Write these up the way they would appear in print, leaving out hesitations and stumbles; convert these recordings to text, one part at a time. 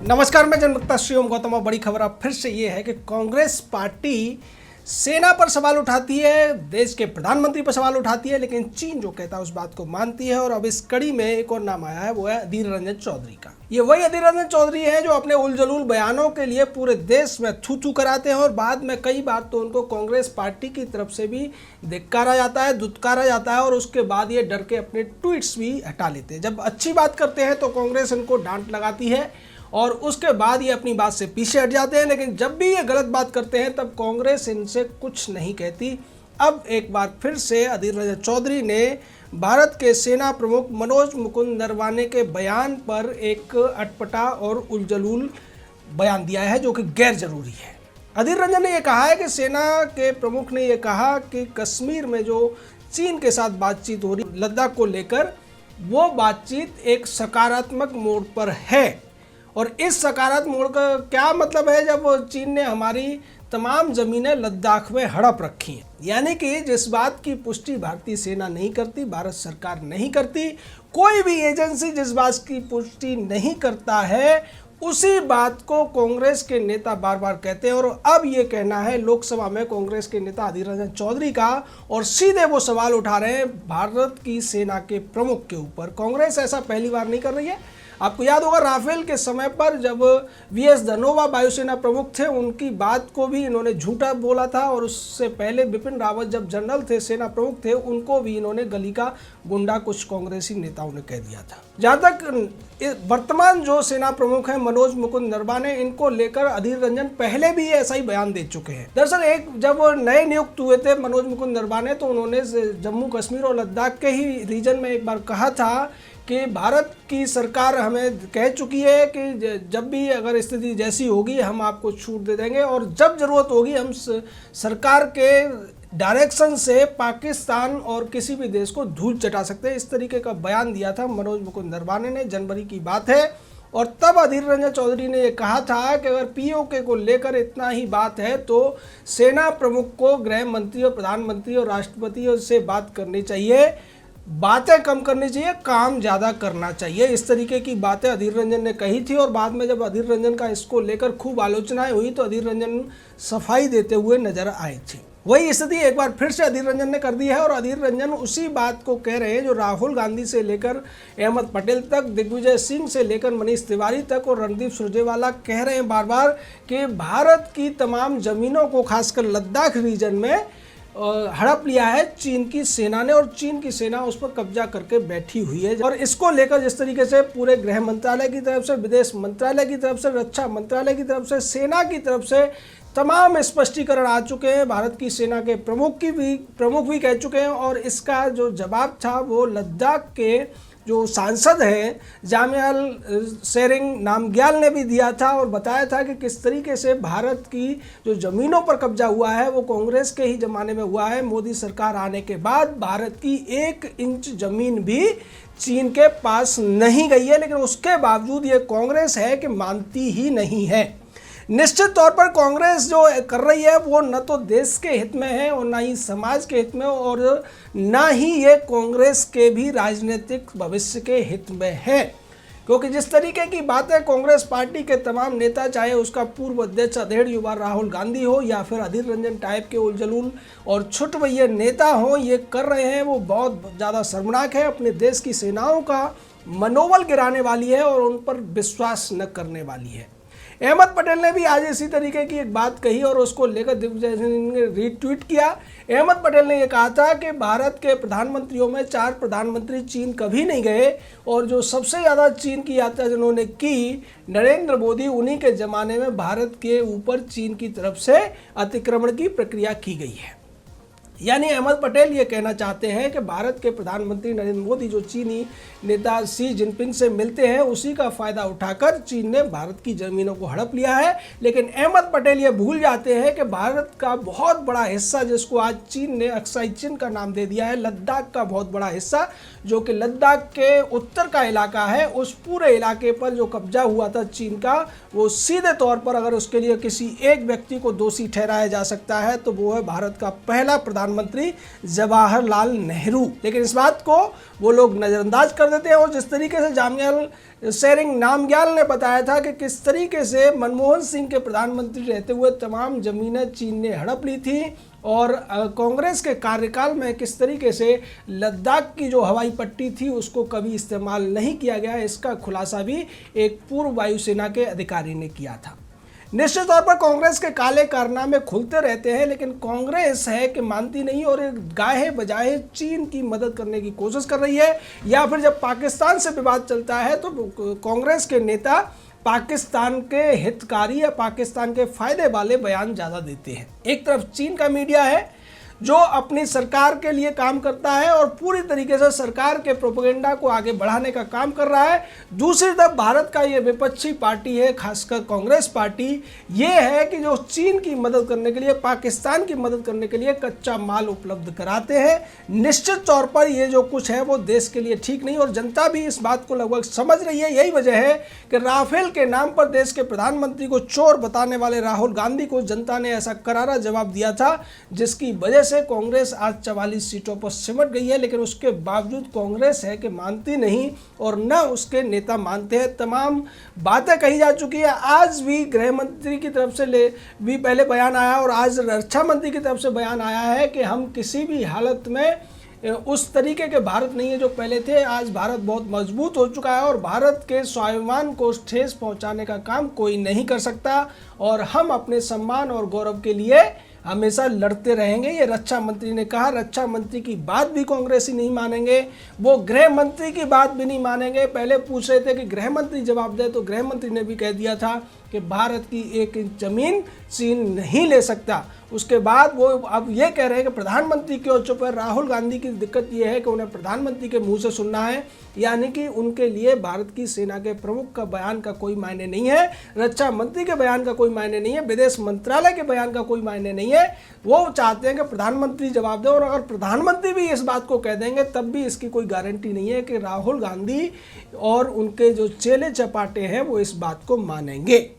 नमस्कार, मैं जनवक्ता श्रीओम गौतम। बड़ी खबर अब फिर से ये है कि कांग्रेस पार्टी सेना पर सवाल उठाती है, देश के प्रधानमंत्री पर सवाल उठाती है, लेकिन चीन जो कहता है उस बात को मानती है। और अब इस कड़ी में एक और नाम आया है, वो है अधीर रंजन चौधरी का। ये वही अधीर रंजन चौधरी हैं जो अपने उलझुल बयानों के लिए पूरे देश में थू थू कराते हैं और बाद में कई बार तो उनको कांग्रेस पार्टी की तरफ से भी धिक्कारा जाता है, दुत्कारा जाता है और उसके बाद ये डर के अपने ट्वीट्स भी हटा लेते हैं। जब अच्छी बात करते हैं तो कांग्रेस इनको डांट लगाती है और उसके बाद ये अपनी बात से पीछे हट जाते हैं, लेकिन जब भी ये गलत बात करते हैं तब कांग्रेस इनसे कुछ नहीं कहती। अब एक बार फिर से अधीर रंजन चौधरी ने भारत के सेना प्रमुख मनोज मुकुंद नरवाने के बयान पर एक अटपटा और उलझुल बयान दिया है जो कि गैर जरूरी है। अधीर रंजन ने यह कहा है कि सेना के प्रमुख ने यह कहा कि कश्मीर में जो चीन के साथ बातचीत हो रही लद्दाख को लेकर, वो बातचीत एक सकारात्मक मोड़ पर है। और इस सकारात्मक मोड़ का क्या मतलब है, जब चीन ने हमारी तमाम ज़मीनें लद्दाख में हड़प रखी हैं। यानी कि जिस बात की पुष्टि भारतीय सेना नहीं करती, भारत सरकार नहीं करती, कोई भी एजेंसी जिस बात की पुष्टि नहीं करता है, उसी बात को कांग्रेस के नेता बार बार कहते हैं। और अब ये कहना है लोकसभा में कांग्रेस के नेता अधीर रंजन चौधरी का, और सीधे वो सवाल उठा रहे हैं भारत की सेना के प्रमुख के ऊपर। कांग्रेस ऐसा पहली बार नहीं कर रही है। आपको याद होगा राफेल के समय पर जब वीएस धनोवा वायुसेना प्रमुख थे, उनकी बात को भी इन्होंने झूठा बोला था। और उससे पहले बिपिन रावत जब जनरल थे, सेना प्रमुख थे, उनको भी इन्होंने गली का गुंडा कुछ कांग्रेसी नेताओं ने कह दिया था। जहाँ तक वर्तमान जो सेना प्रमुख हैं मनोज मुकुंद नरवाने, इनको लेकर अधीर रंजन पहले भी ऐसा ही बयान दे चुके हैं। दरअसल जब नए नियुक्त हुए थे मनोज मुकुंद नरवाने, तो उन्होंने जम्मू कश्मीर और लद्दाख के ही रीजन में एक बार कहा था कि भारत की सरकार हमें कह चुकी है कि जब भी अगर स्थिति जैसी होगी हम आपको छूट दे देंगे और जब ज़रूरत होगी हम सरकार के डायरेक्शन से पाकिस्तान और किसी भी देश को धूल चटा सकते हैं। इस तरीके का बयान दिया था मनोज मुकुंद नरवाने ने, जनवरी की बात है। और तब अधीर रंजन चौधरी ने यह कहा था कि अगर पीओके को लेकर इतना ही बात है तो सेना प्रमुख को गृह मंत्री और प्रधानमंत्री और राष्ट्रपति से बात करनी चाहिए, बातें कम करनी चाहिए, काम ज़्यादा करना चाहिए। इस तरीके की बातें अधीर रंजन ने कही थी। और बाद में जब अधीर रंजन का इसको लेकर खूब आलोचनाएं हुई तो अधीर रंजन सफाई देते हुए नजर आए थे। वही स्थिति एक बार फिर से अधीर रंजन ने कर दी है। और अधीर रंजन उसी बात को कह रहे हैं जो राहुल गांधी से लेकर अहमद पटेल तक, दिग्विजय सिंह से लेकर मनीष तिवारी तक और रणदीप सुरजेवाला कह रहे हैं बार बार कि भारत की तमाम ज़मीनों को खासकर लद्दाख रीजन में हड़प लिया है चीन की सेना ने, और चीन की सेना उस पर कब्जा करके बैठी हुई है। और इसको लेकर जिस तरीके से पूरे गृह मंत्रालय की तरफ से, विदेश मंत्रालय की तरफ से, रक्षा मंत्रालय की तरफ से, सेना की तरफ से तमाम स्पष्टीकरण आ चुके हैं, भारत की सेना के प्रमुख भी कह चुके हैं। और इसका जो जवाब था वो लद्दाख के जो सांसद हैं जाम्याल सेरिंग नामग्याल ने भी दिया था और बताया था कि किस तरीके से भारत की जो ज़मीनों पर कब्जा हुआ है वो कांग्रेस के ही ज़माने में हुआ है। मोदी सरकार आने के बाद भारत की 1 इंच ज़मीन भी चीन के पास नहीं गई है, लेकिन उसके बावजूद ये कांग्रेस है कि मानती ही नहीं है। निश्चित तौर पर कांग्रेस जो कर रही है वो न तो देश के हित में है और ना ही समाज के हित में, और ना ही ये कांग्रेस के भी राजनीतिक भविष्य के हित में है। क्योंकि जिस तरीके की बातें कांग्रेस पार्टी के तमाम नेता, चाहे उसका पूर्व अध्यक्ष अधेड़ युवा राहुल गांधी हो या फिर अधीर रंजन टाइप के उलझुल और छुटभैया नेता हो, ये कर रहे हैं, वो बहुत ज़्यादा शर्मनाक है। अपने देश की सेनाओं का मनोबल गिराने वाली है और उन पर विश्वास न करने वाली है। अहमद पटेल ने भी आज इसी तरीके की एक बात कही और उसको लेकर दिग्विजय सिंह ने रीट्वीट किया। अहमद पटेल ने यह कहा था कि भारत के प्रधानमंत्रियों में 4 प्रधानमंत्री चीन कभी नहीं गए और जो सबसे ज़्यादा चीन की यात्रा जिन्होंने की नरेंद्र मोदी, उन्हीं के ज़माने में भारत के ऊपर चीन की तरफ से अतिक्रमण की प्रक्रिया की गई है। यानी अहमद पटेल ये कहना चाहते हैं कि भारत के प्रधानमंत्री नरेंद्र मोदी जो चीनी नेता शी जिनपिंग से मिलते हैं, उसी का फ़ायदा उठाकर चीन ने भारत की ज़मीनों को हड़प लिया है। लेकिन अहमद पटेल ये भूल जाते हैं कि भारत का बहुत बड़ा हिस्सा, जिसको आज चीन ने अक्साई चीन का नाम दे दिया है, लद्दाख का बहुत बड़ा हिस्सा, जो कि लद्दाख के उत्तर का इलाका है, उस पूरे इलाके पर जो कब्जा हुआ था चीन का, वो सीधे तौर पर अगर उसके लिए किसी एक व्यक्ति को दोषी ठहराया जा सकता है तो वो है भारत का पहला प्रधानमंत्री प्रधानमंत्री जवाहरलाल नेहरू। लेकिन इस बात को वो लोग नज़रअंदाज कर देते हैं। और जिस तरीके से जामयाल शेरिंग नामग्याल ने बताया था कि किस तरीके से मनमोहन सिंह के प्रधानमंत्री रहते हुए तमाम ज़मीनें चीन ने हड़प ली थी और कांग्रेस के कार्यकाल में किस तरीके से लद्दाख की जो हवाई पट्टी थी उसको कभी इस्तेमाल नहीं किया गया, इसका खुलासा भी एक पूर्व वायुसेना के अधिकारी ने किया था। निश्चित तौर पर कांग्रेस के काले कारनामे खुलते रहते हैं, लेकिन कांग्रेस है कि मानती नहीं और एक गाहे बजाहे चीन की मदद करने की कोशिश कर रही है। या फिर जब पाकिस्तान से विवाद चलता है तो कांग्रेस के नेता पाकिस्तान के हितकारी या पाकिस्तान के फायदे वाले बयान ज़्यादा देते हैं। एक तरफ चीन का मीडिया है जो अपनी सरकार के लिए काम करता है और पूरी तरीके से सरकार के प्रोपेगेंडा को आगे बढ़ाने का काम कर रहा है। दूसरी तरफ भारत का ये विपक्षी पार्टी है, खासकर कांग्रेस पार्टी, ये है कि जो चीन की मदद करने के लिए, पाकिस्तान की मदद करने के लिए कच्चा माल उपलब्ध कराते हैं। निश्चित तौर पर ये जो कुछ है वो देश के लिए ठीक नहीं और जनता भी इस बात को लगभग समझ रही है। यही वजह है कि राफेल के नाम पर देश के प्रधानमंत्री को चोर बताने वाले राहुल गांधी को जनता ने ऐसा करारा जवाब दिया था, जिसकी वजह से कांग्रेस आज 44 सीटों पर सिमट गई है। लेकिन उसके बावजूद कांग्रेस है कि मानती नहीं और न उसके नेता मानते हैं। तमाम बातें कही जा चुकी है। आज भी गृह मंत्री की तरफ से भी पहले बयान आया और आज रक्षा मंत्री की तरफ से बयान आया है कि हम किसी भी हालत में उस तरीके के भारत नहीं है जो पहले थे। आज भारत बहुत मजबूत हो चुका है और भारत के स्वाभिमान को ठेस पहुंचाने का काम कोई नहीं कर सकता और हम अपने सम्मान और गौरव के लिए हमेशा लड़ते रहेंगे, ये रक्षा मंत्री ने कहा। रक्षा मंत्री की बात भी कांग्रेसी नहीं मानेंगे, वो गृह मंत्री की बात भी नहीं मानेंगे। पहले पूछ रहे थे कि गृह मंत्री जवाब दे तो गृह मंत्री ने भी कह दिया था कि भारत की 1 इंच जमीन चीन नहीं ले सकता। उसके बाद वो अब ये कह रहे हैं कि प्रधानमंत्री क्यों चुप है। राहुल गांधी की दिक्कत ये है कि उन्हें प्रधानमंत्री के मुंह से सुनना है, यानी कि उनके लिए भारत की सेना के प्रमुख का बयान का कोई मायने नहीं है, रक्षा मंत्री के बयान का कोई मायने नहीं है, विदेश मंत्रालय के बयान का कोई मायने नहीं है। वो चाहते हैं कि प्रधानमंत्री जवाब दें और अगर प्रधानमंत्री भी इस बात को कह देंगे तब भी इसकी कोई गारंटी नहीं है कि राहुल गांधी और उनके जो चेले चपाटे हैं वो इस बात को मानेंगे।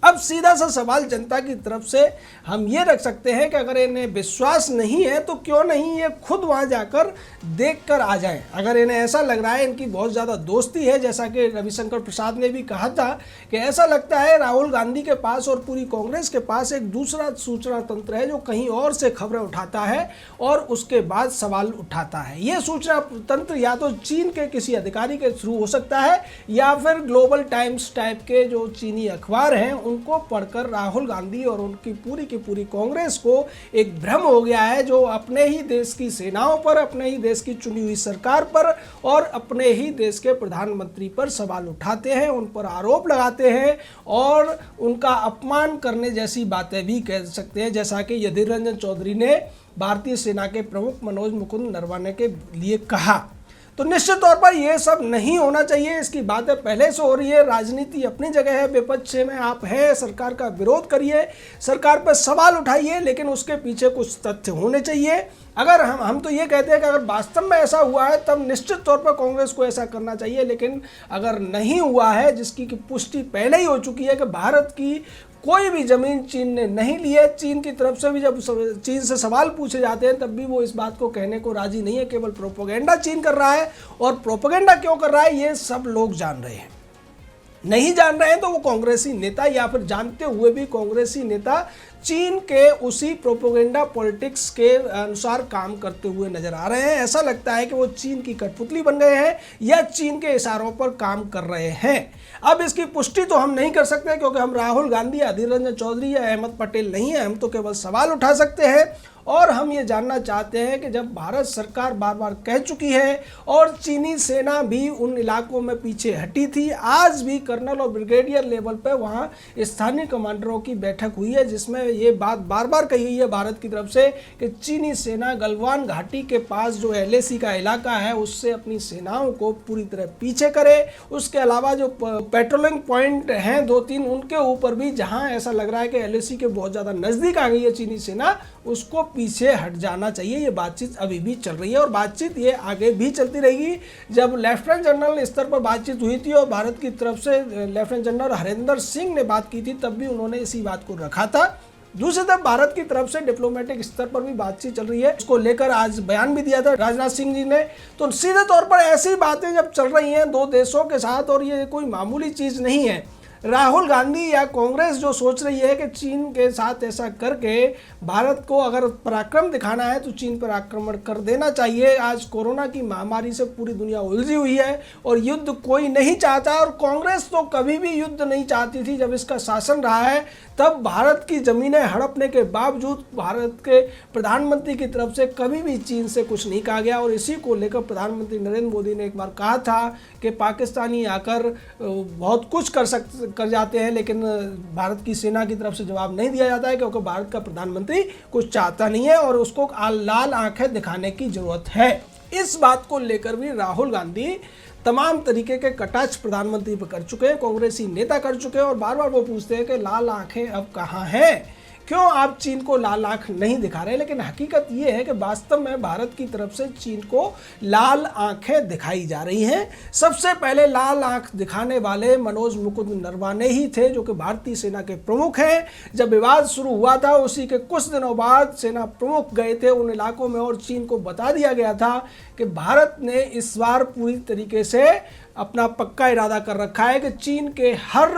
अब सीधा सा सवाल जनता की तरफ से हम ये रख सकते हैं कि अगर इन्हें विश्वास नहीं है तो क्यों नहीं ये खुद वहाँ जाकर देख कर आ जाएं। अगर इन्हें ऐसा लग रहा है इनकी बहुत ज़्यादा दोस्ती है, जैसा कि रविशंकर प्रसाद ने भी कहा था कि ऐसा लगता है राहुल गांधी के पास और पूरी कांग्रेस के पास एक दूसरा सूचना तंत्र है जो कहीं और से खबरें उठाता है और उसके बाद सवाल उठाता है। ये सूचना तंत्र या तो चीन के किसी अधिकारी के थ्रू हो सकता है या फिर ग्लोबल टाइम्स टाइप के जो चीनी अखबार हैं उनको पढ़कर राहुल गांधी और उनकी की पूरी कांग्रेस को एक भ्रम हो गया है जो अपने ही देश की सेनाओं पर, अपने ही देश की चुनी हुई सरकार पर और अपने ही देश के प्रधानमंत्री पर सवाल उठाते हैं, उन पर आरोप लगाते हैं और उनका अपमान करने जैसी बातें भी कह सकते हैं, जैसा कि अधीर रंजन चौधरी ने भारतीय सेना के प्रमुख मनोज मुकुंद नरवणे के लिए कहा। तो निश्चित तौर पर यह सब नहीं होना चाहिए। इसकी बातें पहले से हो रही है। राजनीति अपनी जगह है, विपक्ष में आप हैं, सरकार का विरोध करिए, सरकार पर सवाल उठाइए, लेकिन उसके पीछे कुछ तथ्य होने चाहिए। अगर हम तो ये कहते हैं कि अगर वास्तव में ऐसा हुआ है तब निश्चित तौर पर कांग्रेस को ऐसा करना चाहिए, लेकिन अगर नहीं हुआ है, जिसकी की पुष्टि पहले ही हो चुकी है कि भारत की कोई भी ज़मीन चीन ने नहीं ली है। चीन की तरफ से भी जब चीन से सवाल पूछे जाते हैं तब भी वो इस बात को कहने को राजी नहीं है, केवल प्रोपेगेंडा चीन कर रहा है। और प्रोपेगेंडा क्यों कर रहा है ये सब लोग जान रहे हैं। नहीं जान रहे हैं तो वो कांग्रेसी नेता या फिर जानते हुए भी कांग्रेसी नेता चीन के उसी प्रोपेगेंडा पॉलिटिक्स के अनुसार काम करते हुए नजर आ रहे हैं। ऐसा लगता है कि वो चीन की कठपुतली बन गए हैं या चीन के इशारों पर काम कर रहे हैं। अब इसकी पुष्टि तो हम नहीं कर सकते क्योंकि हम राहुल गांधी या अधीर रंजन चौधरी या अहमद पटेल नहीं है। हम तो केवल सवाल उठा सकते हैं और हम ये जानना चाहते हैं कि जब भारत सरकार बार बार कह चुकी है और चीनी सेना भी उन इलाकों में पीछे हटी थी, आज भी कर्नल और ब्रिगेडियर लेवल पर वहाँ स्थानीय कमांडरों की बैठक हुई है जिसमें ये बात बार बार कही गई है भारत की तरफ से कि चीनी सेना गलवान घाटी के पास जो LAC का इलाका है उससे अपनी सेनाओं को पूरी तरह पीछे करे। उसके अलावा जो पेट्रोलिंग पॉइंट हैं 2-3 उनके ऊपर भी जहाँ ऐसा लग रहा है कि LAC के बहुत ज़्यादा नज़दीक आ गई है चीनी सेना, उसको पीछे हट जाना चाहिए। ये बातचीत अभी भी चल रही है और बातचीत ये आगे भी चलती रहेगी। जब लेफ्टिनेंट जनरल स्तर पर बातचीत हुई थी और भारत की तरफ से लेफ्टिनेंट जनरल हरेंद्र सिंह ने बात की थी तब भी उन्होंने इसी बात को रखा था। दूसरी तरफ भारत की तरफ से डिप्लोमेटिक स्तर पर भी बातचीत चल रही है, उसको लेकर आज बयान भी दिया था राजनाथ सिंह जी ने। तो सीधे तौर पर ऐसी बातें जब चल रही हैं दो देशों के साथ, और ये कोई मामूली चीज़ नहीं है, राहुल गांधी या कांग्रेस जो सोच रही है कि चीन के साथ ऐसा करके भारत को अगर पराक्रम दिखाना है तो चीन पर आक्रमण कर देना चाहिए। आज कोरोना की महामारी से पूरी दुनिया उलझी हुई है और युद्ध कोई नहीं चाहता, और कांग्रेस तो कभी भी युद्ध नहीं चाहती थी। जब इसका शासन रहा है तब भारत की ज़मीनें हड़पने के बावजूद भारत के प्रधानमंत्री की तरफ से कभी भी चीन से कुछ नहीं कहा गया। और इसी को लेकर प्रधानमंत्री नरेंद्र मोदी ने एक बार कहा था कि पाकिस्तानी आकर बहुत कुछ कर जाते हैं, लेकिन भारत की सेना की तरफ से जवाब नहीं दिया जाता है, क्योंकि भारत का प्रधानमंत्री कुछ चाहता नहीं है और उसको लाल आंखें दिखाने की जरूरत है। इस बात को लेकर भी राहुल गांधी तमाम तरीके के कटाक्ष प्रधानमंत्री पर कर चुके हैं, कांग्रेसी नेता कर चुके हैं, और बार बार वो पूछते हैं कि लाल आंखें अब कहाँ हैं, क्यों आप चीन को लाल आंख नहीं दिखा रहे। लेकिन हकीकत ये है कि वास्तव में भारत की तरफ से चीन को लाल आंखें दिखाई जा रही हैं। सबसे पहले लाल आंख दिखाने वाले मनोज मुकुंद नरवाने ही थे, जो कि भारतीय सेना के प्रमुख हैं। जब विवाद शुरू हुआ था उसी के कुछ दिनों बाद सेना प्रमुख गए थे उन इलाकों में, और चीन को बता दिया गया था कि भारत ने इस बार पूरी तरीके से अपना पक्का इरादा कर रखा है कि चीन के हर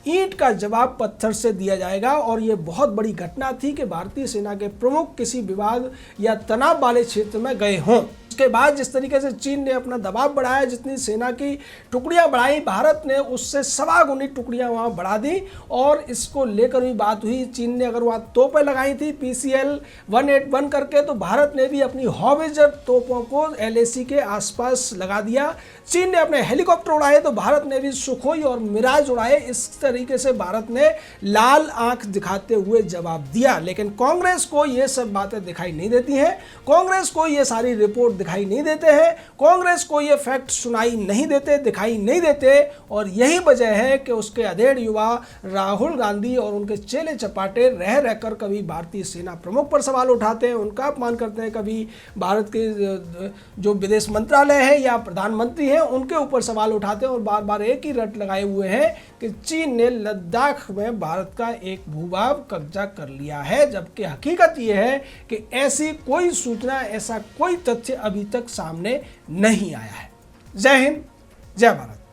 ईंट का जवाब पत्थर से दिया जाएगा। और ये बहुत बड़ी घटना थी कि भारतीय सेना के प्रमुख किसी विवाद या तनाव वाले क्षेत्र में गए हों। उसके बाद जिस तरीके से चीन ने अपना दबाव बढ़ाया, जितनी सेना की टुकड़ियां बढ़ाई, भारत ने उससे 1.25 गुनी टुकड़ियां वहां बढ़ा दी। और इसको लेकर भी बात हुई, चीन ने अगर वहां तोपें लगाई थी PCL 181 करके, तो भारत ने भी अपनी हॉवित्जर तोपों को LAC के आसपास लगा दिया। चीन ने अपने हेलीकॉप्टर उड़ाए तो भारत ने भी सुखोई और मिराज उड़ाए। इस तरीके से भारत ने लाल आंख दिखाते हुए जवाब दिया। लेकिन कांग्रेस को ये सब बातें दिखाई नहीं देती हैं, कांग्रेस को ये सारी रिपोर्ट दिखाई नहीं देते हैं, कांग्रेस को ये फैक्ट सुनाई नहीं देते, दिखाई नहीं देते। और यही वजह है कि उसके अधेड़ युवा राहुल गांधी और उनके चेले चपाटे रह रहकर कभी भारतीय सेना प्रमुख पर सवाल उठाते हैं, उनका अपमान करते हैं, कभी भारत के जो विदेश मंत्रालय है या प्रधानमंत्री हैं उनके ऊपर सवाल उठाते हैं, और बार बार एक ही रट लगाए हुए हैं कि चीन ने लद्दाख में भारत का एक भूभाग कब्जा कर लिया है। जबकि हकीकत यह है कि ऐसी कोई सूचना, ऐसा कोई तथ्य अभी तक सामने नहीं आया है। जय हिंद, जय भारत।